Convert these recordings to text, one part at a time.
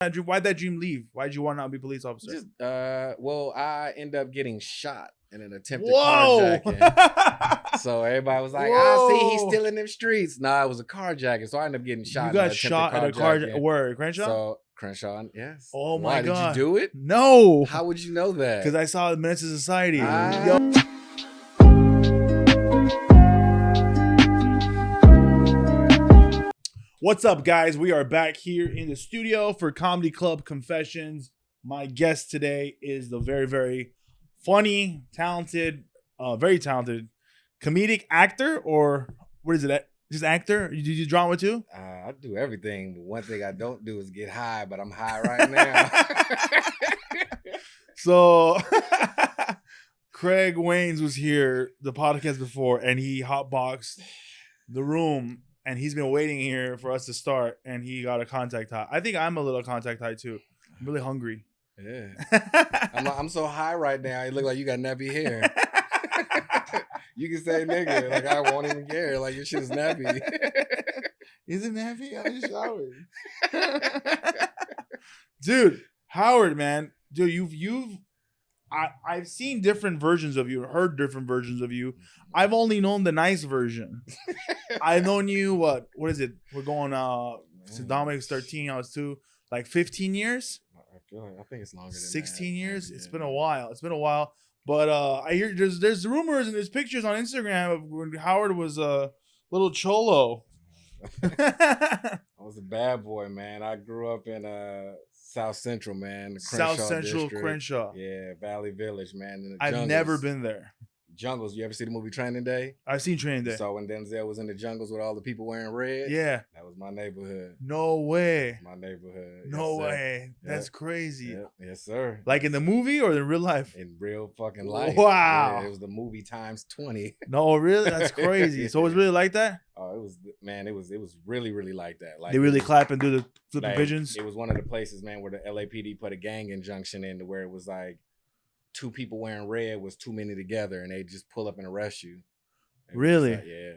Why'd that dream leave? Why'd you want to not be a police officer? Just well, I end up getting shot in an attempted Whoa! carjacking. So everybody was like, "I see he's Whoa! still in them streets." Nah, it was a carjacking. So I ended up getting shot. You in got an shot at a carjacking. Where? Crenshaw? So Crenshaw, yes. Oh Why, my God! Did you do it? No. How would you know that? Because I saw Menace to Society. Yo. What's up, guys? We are back here in the studio for Comedy Club Confessions. My guest today is the very, very funny, talented, very talented comedic actor, or what is it? Just actor? Did you drama too? I do everything, but one thing I don't do is get high, but I'm high right now. So, Craig Waynes was here, the podcast before, and he hotboxed the room. And he's been waiting here for us to start, and he got a contact high. I think I'm a little contact high too. I'm really hungry. Yeah, I'm so high right now. You look like you got nappy hair. You can say nigga, like I won't even care. Like your shit is nappy. Is it nappy? I just showered. Dude, Howard, man, dude, I've seen different versions of you, heard different versions of you. I've only known the nice version. I've known you, what is it? We're going, since Dominic's 13, I was 2, like 15 years? I think it's longer than 16 that. years? Yeah. It's been a while. But I hear there's rumors and there's pictures on Instagram of when Howard was a little cholo. I was a bad boy, man. I grew up in South Central, man. South Central district. Crenshaw. Yeah, Valley Village, man. In the I've jungles. never been there. Jungles. You ever see the movie Training Day? I've seen Training Day. So when Denzel was in the jungles with all the people wearing red, Yeah. that was my neighborhood. No way. My neighborhood. No yes, way. That's crazy. Yep. Yes, sir. Like in the movie or in real life? In real fucking life. Wow. Yeah, it was the movie times 20. No, really? That's crazy. So it was really like that? Oh, it was, man, it was really, really like that. Like they really clap and do the flipping like, pigeons? It was one of the places, man, where the LAPD put a gang injunction in to where it was like 2 people wearing red was too many together, and they just pull up and arrest you. Really? Like, yeah.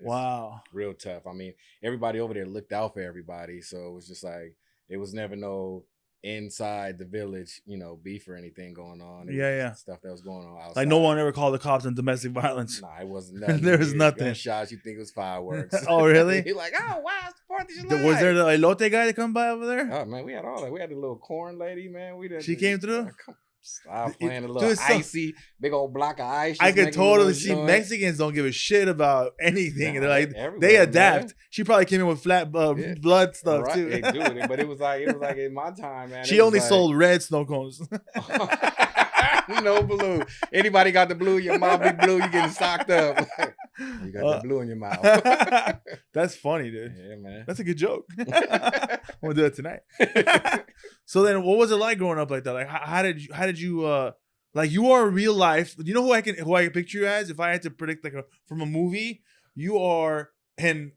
Wow. Real tough. I mean, everybody over there looked out for everybody, so it was just like it was never no inside the village, beef or anything going on. It was stuff that was going on outside. Like no one ever called the cops on domestic violence. Nah, it wasn't nothing. There was nothing. Gunshots, you think it was fireworks. Oh, really? You're like, oh wow, it's the 4th of July. Was there the elote guy to come by over there? Oh man, we had all that. We had the little corn lady, man. She came through? Stop playing a little icy, big old block of ice. I could totally see Mexicans don't give a shit about anything. Nah, they're like, they adapt. Man. She probably came in with flat blood stuff too. They do it, but it was like in my time, man. She only sold red snow cones. No blue. Anybody got the blue? Your mom big blue. You getting stocked up. You got the blue in your mouth. That's funny, dude. Yeah, man. That's a good joke. We'll do it tonight. So then, what was it like growing up like that? Like, how did you like you are real life? You know who I can picture you as? If I had to predict like from a movie, you are in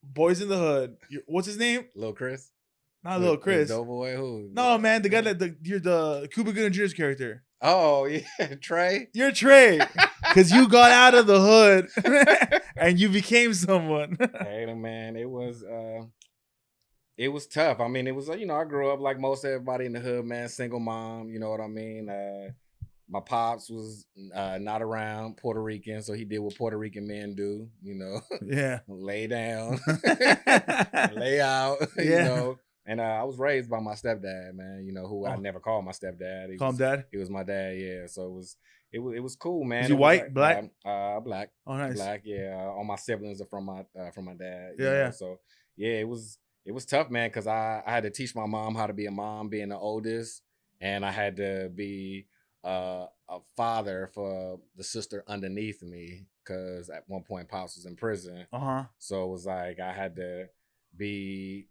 Boys in the Hood. What's his name? Lil Chris. Not Lil Chris. Doughboy who? No, man, the guy that you're the Cuba Gooding Jr.'s character. Oh yeah, Trey. You're Trey, because you got out of the hood and you became someone. Hey, man, it was tough. I mean, it was I grew up like most everybody in the hood, man. Single mom, you know what I mean. My pops was not around, Puerto Rican, so he did what Puerto Rican men do, Yeah, lay down, lay out, And I was raised by my stepdad, man. Who I never called my stepdad. Call him dad. He was my dad, yeah. So it was cool, man. Is he white, black? Black. Oh, nice. Black, yeah. All my siblings are from my dad. Yeah. So yeah, it was tough, man, because I had to teach my mom how to be a mom, being the oldest, and I had to be a father for the sister underneath me, because at one point Pops was in prison. So it was like I had to be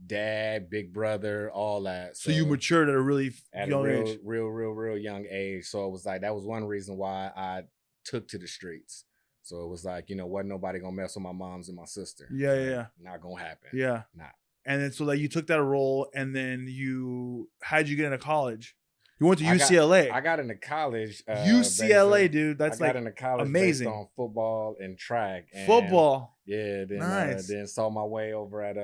dad, big brother, all that. So you matured at a really young age. Real young age. So it was like that was one reason why I took to the streets. So it was like, wasn't nobody gonna mess with my moms and my sister. Yeah. Not gonna happen. Yeah. Not. And then so like you took that role, and then how'd you get into college? You went to UCLA. I got into college. UCLA, dude. That's like into college amazing. Based on football and track. And football. Yeah. Nice. Then saw my way over at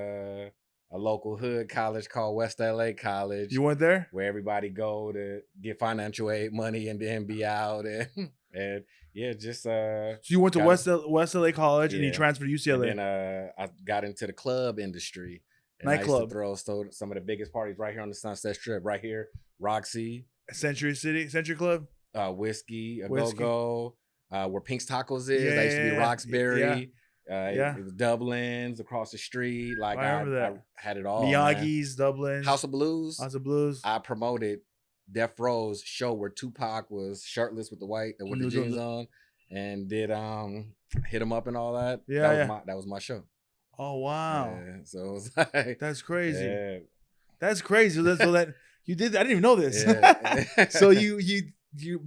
a local hood college called West LA College. You went there? Where everybody go to get financial aid money and then be out and yeah, just So you went to West LA College and you transferred to UCLA. And then I got into the club industry. And Nightclub. I used to throw some of the biggest parties right here on the Sunset Strip. Right here, Roxy, Century Club, Whiskey, a Go-Go, where Pink's Tacos is. That used to be Roxbury. It was Dublin's across the street. Like I had it all. Miyagi's, Dublin's, House of Blues. I promoted Death Row's show where Tupac was shirtless with the jeans on, and did Hit 'Em Up and all that. That was my show. Oh wow! Yeah, so it was like that's crazy. Yeah. That's crazy. So that you did. I didn't even know this. Yeah. So you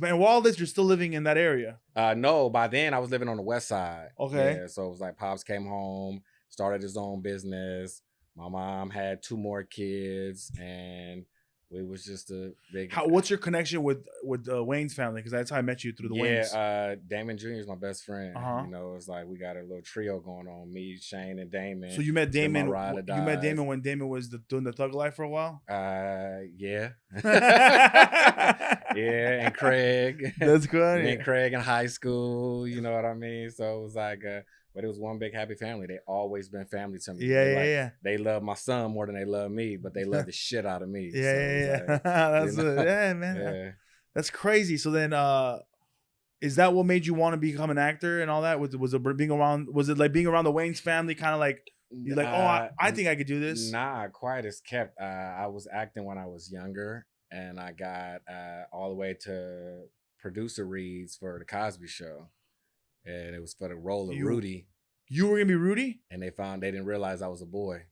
and while this, you're still living in that area. No, by then I was living on the west side. Okay. Yeah, so it was like Pops came home, started his own business. My mom had 2 more kids, and it was just a big. What's your connection with Wayne's family? Because that's how I met you through the Waynes. Yeah, Damon Jr. is my best friend. You know, it's like we got a little trio going on. Me, Shane, and Damon. So you met Damon. You met Damon when Damon was doing the thug life for a while. Yeah. Yeah, and Craig. That's good. And Craig in high school. You know what I mean? So it was like. But it was one big happy family. They always been family to me. Yeah. They love my son more than they love me, but they love the shit out of me. Yeah. Like, that's man. Yeah. That's crazy. So then, is that what made you want to become an actor and all that? Was it being around? Was it like being around the Wayne's family? Kind of like you're like, I think I could do this. Nah, quite as kept. I was acting when I was younger, and I got all the way to producer reads for the Cosby Show. And it was for the role of Rudy. You were gonna be Rudy? And they didn't realize I was a boy.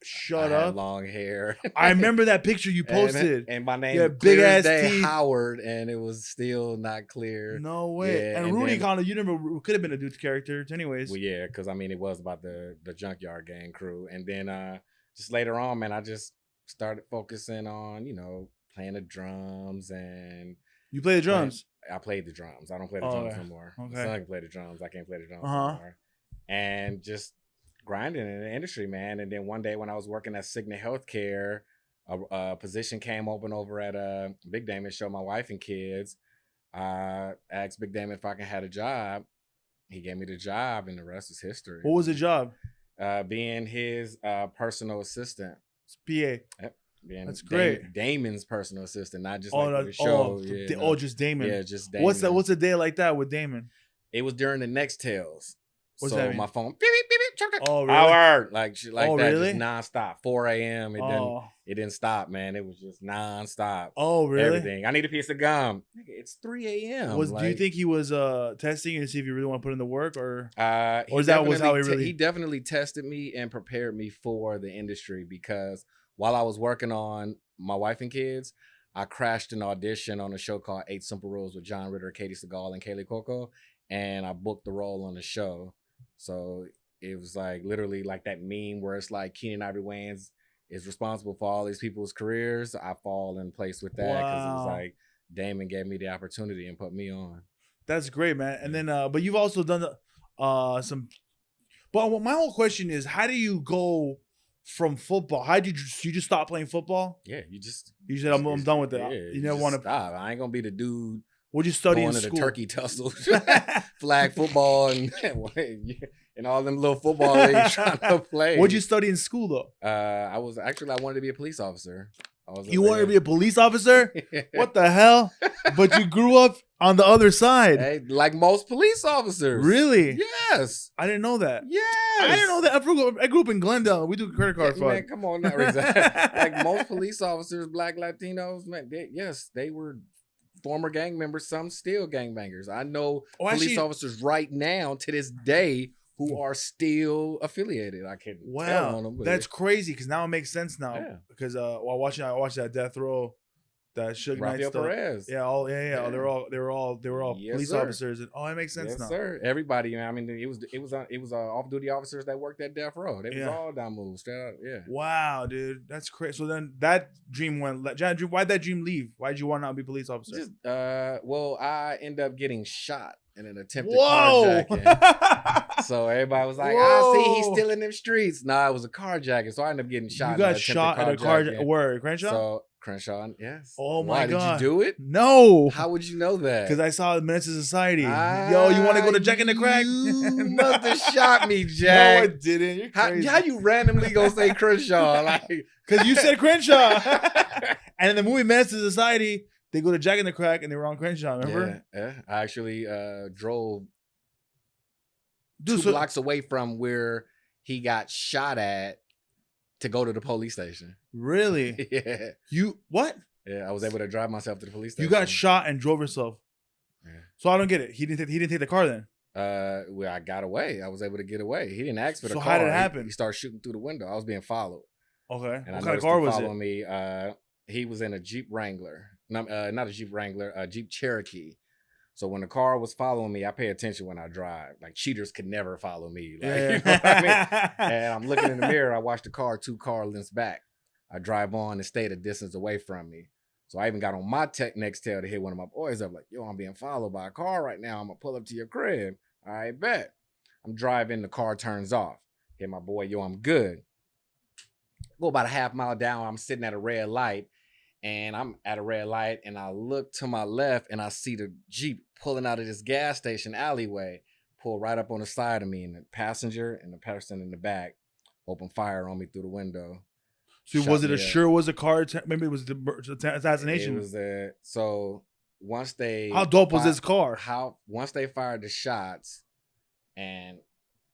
Shut I up. had long hair. I remember that picture you posted. And my name was big ass teeth. Howard, and it was still not clear. No way. Yeah, and Rudy kind of, you never could have been a dude's character anyways. Well, yeah, because I mean it was about the Junkyard Gang crew. And then just later on, man, I just started focusing on, playing the drums and you play the drums? I played the drums. I don't play the drums no more. Okay. My son can play the drums. I can't play the drums anymore. And just grinding in the industry, man. And then one day when I was working at Cigna Healthcare, a position came open over at Big Damon Show, my wife and kids. I asked Big Damon if I can have a job. He gave me the job, and the rest is history. What was the job? Being his personal assistant. PA. Yep. That's great. Damon's personal assistant, not just like the show. Just Damon. Yeah, just Damon. What's a day like that with Damon? It was during the Nextels. What's that mean? My phone, beep, beep, beep, beep, oh, really? Howard, like shit like that, really? just nonstop. 4 a.m. It didn't stop, man. It was just nonstop. Oh, really? Everything. I need a piece of gum. It's 3 a.m. Do you think he was testing you to see if you really want to put in the work, or how he really? He definitely tested me and prepared me for the industry, because while I was working on My Wife and Kids, I crashed an audition on a show called 8 Simple Rules with John Ritter, Katie Seagal, and Kaylee Cuoco, and I booked the role on the show. So it was like literally like that meme where it's like Keenen Ivory Wayans is responsible for all these people's careers. I fall in place with that because it was like Damon gave me the opportunity and put me on. That's great, man. And then, but you've also done some. But my whole question is, how do you go from football? How did you just stop playing football? Yeah, you said I'm done with that. Yeah, you never want to stop. I ain't gonna be the dude. What'd you study in Going school? to the turkey tussles, flag football, and all them little football leagues trying to play. What'd you study in school though? I wanted to be a police officer. You wanted to be a police officer? What the hell? But you grew up on the other side. Hey, like most police officers. Really? Yes. I didn't know that. Yes. I didn't know that. I grew up in Glendale. We do credit card fraud. Man, come on, not exactly. Like most police officers, Black Latinos, man, they were former gang members, some still gangbangers. I know police officers right now to this day who are still affiliated. I can't tell on them. That's crazy, because now it makes sense now. Yeah. Because I watched that Death Row that Suge Knight Rafael stuff. Perez. Yeah, Yeah. They were all Yes, police sir. officers. And it makes sense Yes, now. sir. Everybody. I mean, it was off-duty officers that worked at Death Row. They was all down moves. Straight up. Yeah. Wow, dude, that's crazy. So then that dream went. Why'd that dream leave? Why'd you want to not be a police officer? Just well, I ended up getting shot in an attempted Whoa! carjacking. So everybody was like, "I see he's still in them streets." Nah, it was a carjacking. So I ended up getting shot. You got shot at a carjacking. Where? Crenshaw? So Crenshaw, yes. Oh my God! Why did you do it? No. How would you know that? Because I saw Menace to Society. Yo, you want to go to Jack in the Crack? You must have shot me, Jack. No, I didn't. You're crazy. How you randomly gonna say Crenshaw? Like, because you said Crenshaw. And in the movie Menace to Society, they go to Jack in the Crack and they were on Crenshaw. Remember? Yeah. I actually drove 2 blocks away from where he got shot at to go to the police station. Really? Yeah. You what? Yeah, I was able to drive myself to the police station. You got shot and drove yourself. Yeah. So I don't get it. He didn't take the car then. Well, I got away. I was able to get away. He didn't ask for the car. So how did it happen? He started shooting through the window. I was being followed. Okay. And what kind of car was it? Me. He was in a Jeep Wrangler. Not a Jeep Wrangler, a Jeep Cherokee. So when the car was following me, I pay attention when I drive. Like cheaters could never follow me. Like, you know what I mean? And I'm looking in the mirror. I watch the car 2 car lengths back. I drive on and stay a distance away from me. So I even got on my next tail to hit one of my boys up. Like, yo, I'm being followed by a car right now. I'm gonna pull up to your crib. All right, bet. I'm driving. The car turns off. Hit my boy. Yo, I'm good. Go about a half mile down. I'm sitting at a red light. And I'm at a red light and I look to my left and I see the Jeep pulling out of this gas station alleyway, pull right up on the side of me, and the passenger and the person in the back opened fire on me through the window. So was it a car? Maybe it was the assassination. It was so once they how dope was this car? Once they fired the shots and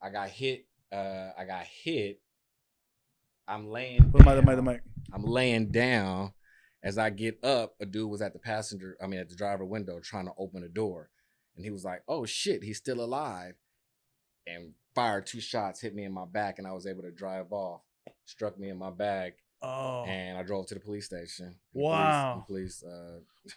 I got hit. I'm laying. Put the mic. I'm laying down. As I get up, a dude was at the driver window trying to open the door. And he was like, oh shit, he's still alive. And fired 2 shots, hit me in my back, and I was able to drive off. Struck me in my back. Oh. And I drove to the police station. Wow. The police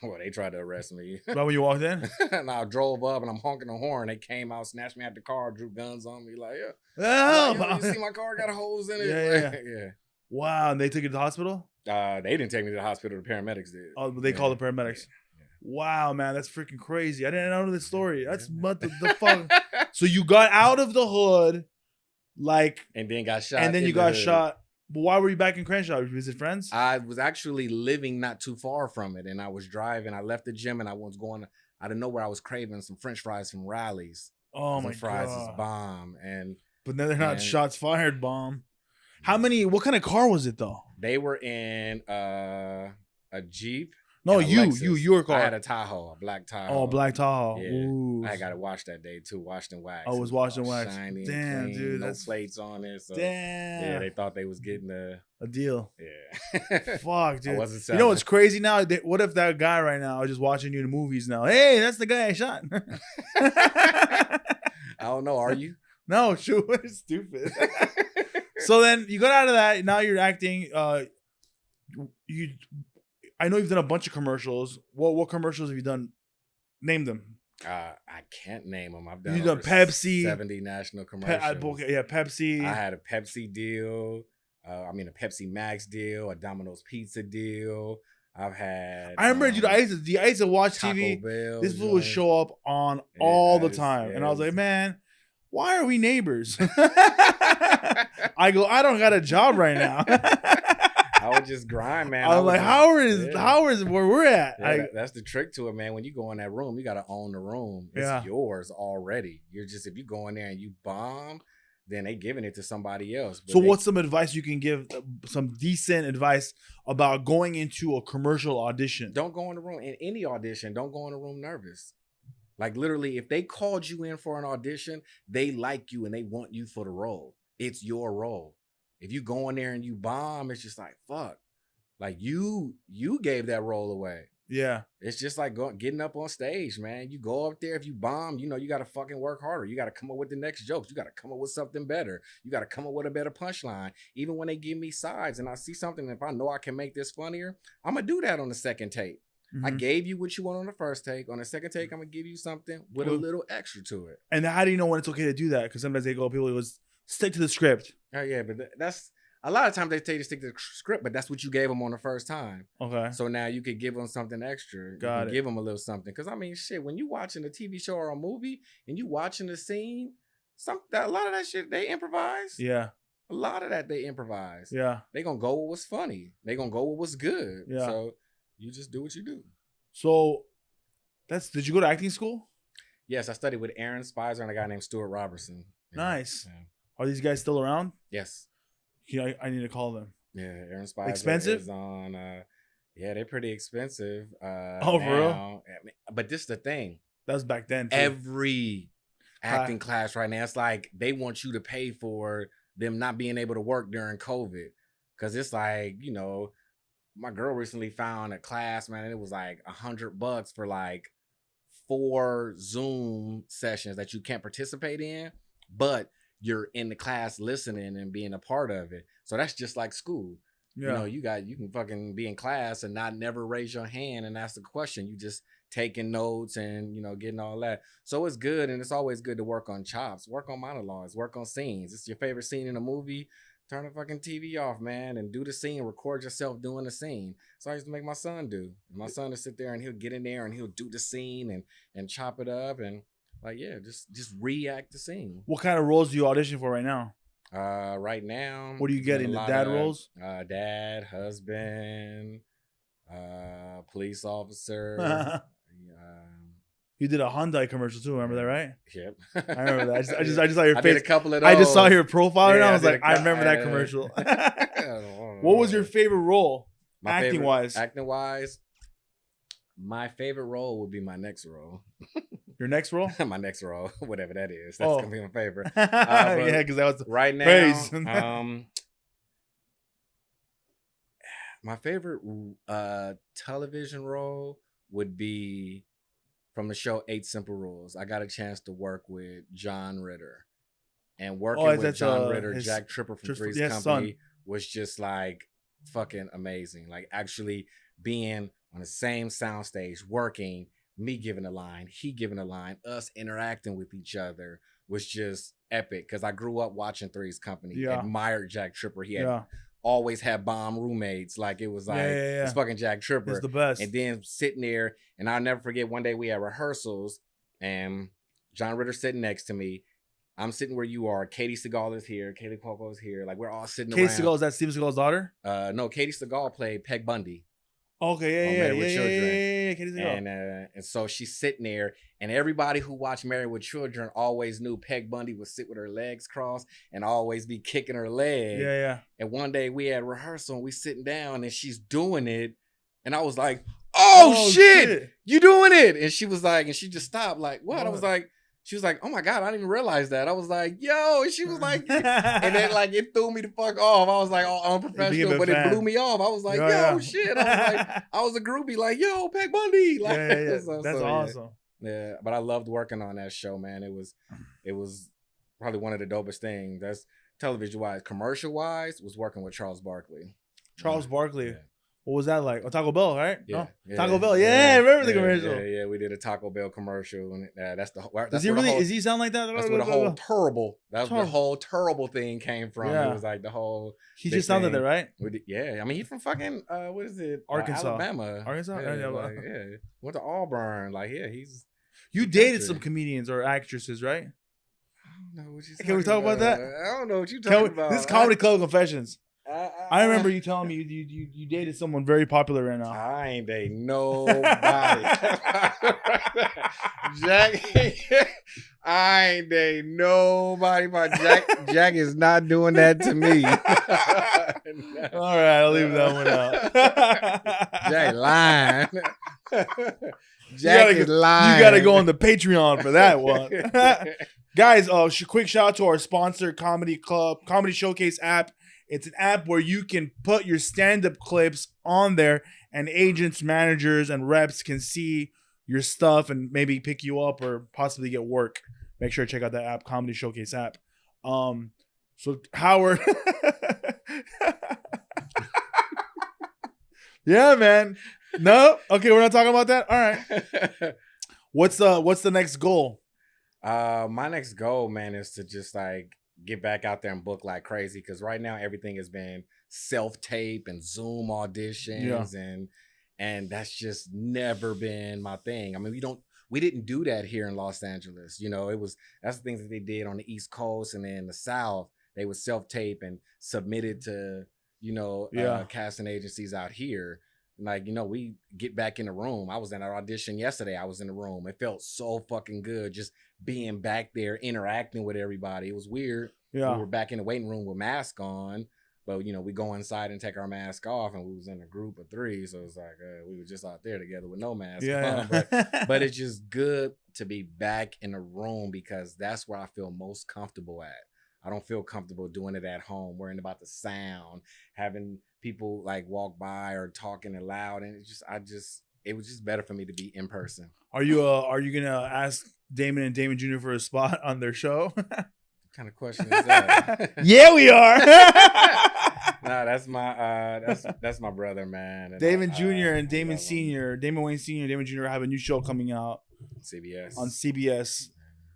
well, they tried to arrest me. Right when you walked in? And I drove up and I'm honking the horn. They came out, snatched me out the car, drew guns on me, like, yeah. Like, you see my car got holes in it? Yeah. Wow. And they took you to the hospital? They didn't take me to the hospital. The paramedics did. Oh, but they called the paramedics. Yeah. Wow, man, that's freaking crazy. I didn't know this story. That's what the fuck. So you got out of the hood, and then got shot. And then you got shot. But why were you back in Crenshaw? Did you visit friends? I was actually living not too far from it, and I was driving. I left the gym, and I was going out of nowhere. I was craving some French fries from Riley's. Oh my fries God. is bomb, but then they're not shots fired bomb. What kind of car was it though? They were in a Jeep. No, your car. I had a Tahoe, a black Tahoe. Oh, black Tahoe. Yeah. Ooh. I got it washed that day too, washed and waxed. Oh, it was washed and waxed. Shiny, damn, clean, dude, no plates on it. So, damn. Yeah, they thought they was getting a deal. Yeah. Fuck, dude. I wasn't selling. You know what's crazy now? What if that guy right now is just watching you in the movies now? Hey, that's the guy I shot. I don't know. Are you? No, shoot. Stupid. So then you got out of that. Now you're acting. I know you've done a bunch of commercials. What commercials have you done? Name them. I can't name them. I've done. You done Pepsi. 70 national commercials. Pepsi. I had a Pepsi deal. A Pepsi Max deal. A Domino's Pizza deal. I've had. I remember, dude. I used to watch Taco TV. Bell, this fool would show up on all the time, and I was like, man, why are we neighbors? I don't got a job right now. I would just grind, man. I was like, Howard is where we're at. Yeah, that's the trick to it, man. When you go in that room, you got to own the room. It's yours already. If you go in there and you bomb, then they giving it to somebody else. But what's some advice you can give? Some decent advice about going into a commercial audition? Don't go in the room. In any audition, don't go in the room nervous. Like literally, if they called you in for an audition, they like you and they want you for the role. It's your role. If you go in there and you bomb, it's just like, fuck. Like you gave that role away. Yeah. It's just like getting up on stage, man. You go up there, if you bomb, you know, you got to fucking work harder. You got to come up with the next jokes. You got to come up with something better. You got to come up with a better punchline. Even when they give me sides and I see something, if I know I can make this funnier, I'm going to do that on the second take. I gave you what you want on the first take. On the second take, I'm going to give you something with a little extra to it. And how do you know when it's okay to do that? Because sometimes people go, stick to the script. Oh, yeah, but that's... A lot of times they tell you to stick to the script, but that's what you gave them on the first time. Okay. So now you could give them something extra. Got it. Give them a little something. Because, I mean, shit, when you watching a TV show or a movie and you watching the scene, a lot of that shit, they improvise. Yeah. A lot of that, they improvise. Yeah. They going to go with what's funny. They going to go with what's good. Yeah. So you just do what you do. So did you go to acting school? Yes, I studied with Aaron Spicer and a guy named Stuart Robertson. Nice. Yeah. Are these guys still around? Yes. Yeah, I need to call them. Yeah, Aaron Spicer expensive? Is on. Yeah, they're pretty expensive. Oh, for real? But this is the thing. That was back then, too. Every acting class right now, it's like they want you to pay for them not being able to work during COVID. Because it's like, you know, my girl recently found a class, man, and it was like $100 for like 4 Zoom sessions that you can't participate in. But you're in the class listening and being a part of it. So that's just like school. Yeah. You know, you can fucking be in class and not never raise your hand and ask a question. You just taking notes and, you know, getting all that. So it's good. And it's always good to work on chops, work on monologues, work on scenes. It's your favorite scene in a movie. Turn the fucking TV off, man, and do the scene. Record yourself doing the scene. So I used to make my son do. My son to sit there and he'll get in there and he'll do the scene and chop it up and, like, yeah, just react the scene. What kind of roles do you audition for right now? Right now, what are you getting? The dad roles? Dad, husband, police officer. You did a Hyundai commercial too. Remember that, right? Yep. I remember that. I just saw your face. I did a couple of those. I just saw your profile and I was like, I remember that commercial. What was your favorite role, acting wise? Acting wise, my favorite role would be my next role. Your next role? My next role, whatever that is. That's gonna be my favorite. Yeah, because that was right now. Praise. My favorite television role would be from the show 8 Simple Rules. I got a chance to work with John Ritter, and working with John Ritter, Jack Tripper from Three's Company, was just like fucking amazing. Like actually being on the same soundstage, working. Me giving a line, he giving a line, us interacting with each other was just epic. Because I grew up watching Three's Company, admired Jack Tripper. He had always had bomb roommates. Like it was like it's fucking Jack Tripper. He's the best. And then sitting there, and I'll never forget. One day we had rehearsals, and John Ritter sitting next to me. I'm sitting where you are. Katie Seagal is here. Katie Popo is here. Like we're all sitting around. Katie Seagal, is that Steven Seagal's daughter? No, Katie Seagal played Peg Bundy. Okay, yeah. And so she's sitting there, and everybody who watched Married with Children always knew Peg Bundy would sit with her legs crossed and always be kicking her leg. Yeah. And one day we had rehearsal, and we sitting down, and she's doing it, and I was like, "Oh shit, you doing it?" And she was like, and she just stopped, like, "What?" I was like. She was like, "Oh my God, I didn't even realize that." I was like, "Yo," and she was like, and then like it threw me the fuck off. I was like, "Oh, unprofessional," but it blew me off. I was like, "Yo, shit!" I was like, I was a groupie, like, "Yo, Peg Bundy," like, that's awesome. Yeah, but I loved working on that show, man. It was probably one of the dopest things. That's television wise, commercial wise, was working with Charles Barkley. Charles Barkley. Yeah. What was that like? Oh, Taco Bell, right? Yeah, no? Taco Bell. Yeah, I remember the commercial. Yeah, we did a Taco Bell commercial, and that's the. Does he really? Does he sound like that? That's where the whole terrible. That was the whole terrible thing came from. Yeah. It was like the whole. He just sounded there, right? Yeah, I mean he's from fucking what is it? Arkansas, Alabama, Arkansas. Yeah, yeah. Went to Auburn. Like he's. You dated some comedians or actresses, right? I don't know what you. Can we talk about that? I don't know what you talking about. This is Comedy Club Confessions. I remember you telling me you dated someone very popular right now. I ain't dating nobody. Jack, I ain't dating nobody. But Jack is not doing that to me. No. All right, I'll leave that one out. Jack lying. Jack is lying. You got to go on the Patreon for that one. Guys, quick shout out to our sponsor, Comedy Showcase app. It's an app where you can put your stand-up clips on there and agents, managers, and reps can see your stuff and maybe pick you up or possibly get work, make sure to check out that app, Comedy Showcase app. So Howard, yeah, man. No, okay, we're not talking about that. All right. What's the next goal? My next goal, man, is to just like get back out there and book like crazy, because right now everything has been self-tape and Zoom auditions, and that's just never been my thing. I mean, we didn't do that here in Los Angeles. You know, that's the things that they did on the East Coast and then the South. They would self-tape and submit it to, casting agencies out here. Like, we get back in the room. I was in an audition yesterday. I was in the room. It felt so fucking good just being back there, interacting with everybody. It was weird. Yeah. We were back in the waiting room with masks on, but, we go inside and take our mask off, and we was in a group of 3. So it's like we were just out there together with no mask on. But it's just good to be back in the room, because that's where I feel most comfortable at. I don't feel comfortable doing it at home, worrying about the sound, having people like walk by or talking loud, and it was just better for me to be in person. Are you gonna ask Damon and Damon Jr. for a spot on their show? What kind of question is that? Yeah, we are. No, that's my brother, man. And Damon Jr. and Damon Sr., Damon Wayne Sr., Damon Jr. have a new show coming out on CBS.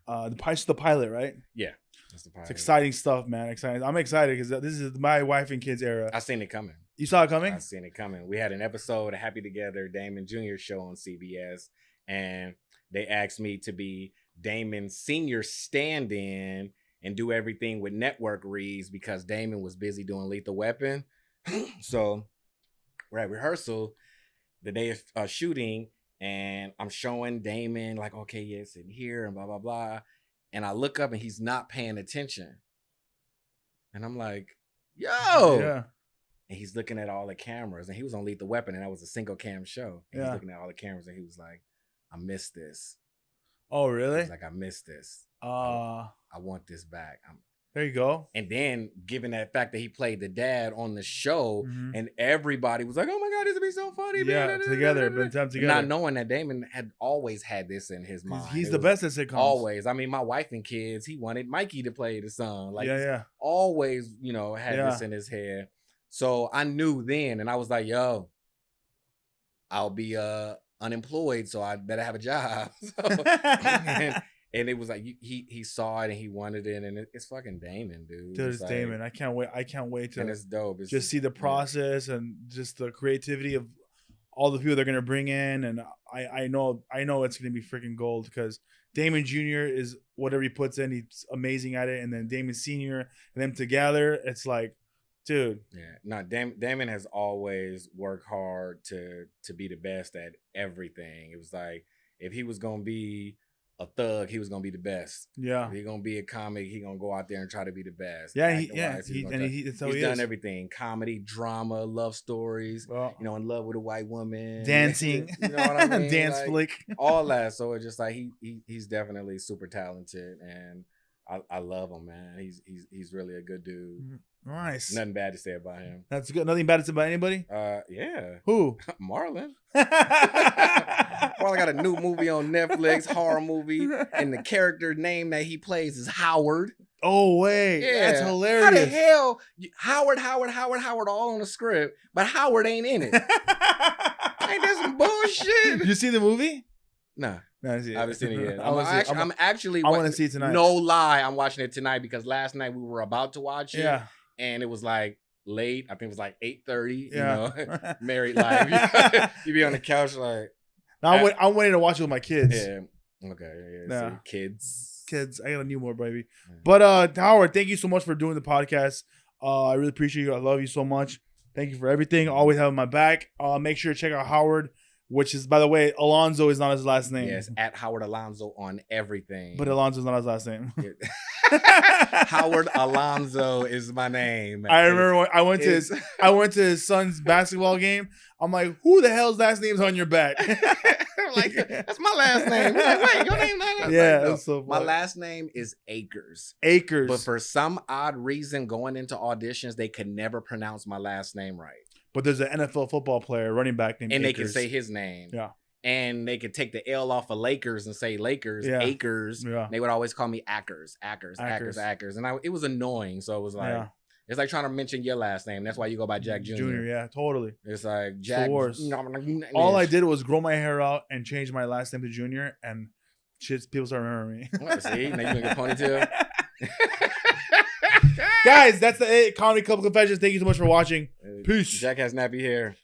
The pilot, right? Yeah. That's the pilot. It's exciting stuff, man. Exciting. I'm excited because this is my wife and kids era. I seen it coming. You saw it coming? I seen it coming. We had an episode of Happy Together, Damon Jr. show on CBS, and they asked me to be Damon Sr. stand-in and do everything with network reads, because Damon was busy doing Lethal Weapon. So we're at rehearsal the day of shooting, and I'm showing Damon like, okay, yeah, sit here and blah, blah, blah. And I look up and he's not paying attention. And I'm like, yo. Yeah. And he's looking at all the cameras, and he was on Lethal Weapon, and that was a single cam show. And he's looking at all the cameras, and he was like, I missed this. Oh, really? He's like, I missed this. I want this back. There you go. And then, given that fact that he played the dad on the show, and everybody was like, "Oh my God, this would be so funny!" Yeah, together, but time together. Not knowing that Damon had always had this in his mind. He's the best at sitcoms. Always. I mean, my wife and kids, he wanted Mikey to play the son. Like, always, had this in his head. So I knew then, and I was like, "Yo, I'll be unemployed, so I better have a job." And it was like he saw it and he wanted it, and it's fucking Damon, dude. Dude, it's Damon. I can't wait to. And it's dope. It's just see the process and just the creativity of all the people they're gonna bring in, and I know it's gonna be freaking gold, because Damon Jr. is whatever he puts in, he's amazing at it, and then Damon Sr. and them together, it's like, dude. Yeah, no, Damon has always worked hard to be the best at everything. It was like, if he was gonna be a thug, he was gonna be the best. Yeah. If he gonna be a comic, he gonna go out there and try to be the best. Yeah, he's done everything: comedy, drama, love stories. Well, in love with a white woman, dancing. You know what I mean? Dance flick, all that. So it's just like he's definitely super talented, and I love him, man. He's really a good dude. Nice. Nothing bad to say about him. That's good. Nothing bad to say about anybody? Yeah. Who? Marlon. Marlon got a new movie on Netflix, horror movie, and the character name that he plays is Howard. Oh, wait. Yeah. That's hilarious. How the hell? Howard, all on the script, but Howard ain't in it. Ain't that some bullshit? Did you see the movie? Nah. No, I haven't seen it yet. I want to see it tonight. No lie, I'm watching it tonight, because last night we were about to watch it. Yeah. And it was like late. I think it was like 8:30. Yeah. Married life. You be on the couch like. No, I'm waiting to watch it with my kids. Yeah. Okay. Yeah. So kids. I got a new more, baby. Yeah. But Howard, thank you so much for doing the podcast. I really appreciate you. I love you so much. Thank you for everything. Always having my back. Make sure to check out Howard, which is, by the way, Alonzo is not his last name. Yes, at Howard Alonzo on everything. But Alonzo's not his last name. Howard Alonzo is my name. I remember when I went to his son's basketball game. I'm like, who the hell's last name's on your back? I'm like, that's my last name. He's like, wait, your name not? Yeah, like, no. That's so funny. My last name is Akers. Akers. But for some odd reason, going into auditions, they could never pronounce my last name right. but there's an NFL football player, running back named and they Akers. can say his name. Yeah. And they could take the L off of Lakers and say Lakers, Acres. Yeah. They would always call me Akers. And it was annoying. So it was like, it's like trying to mention your last name. That's why you go by Jack Jr. Jr., yeah, totally. It's like Jack. All I did was grow my hair out and change my last name to Junior, and people start remembering me. See, now you gonna get ponytail. Guys, that's the Comedy Club Confessions. Thank you so much for watching. Peace. Jack has nappy hair.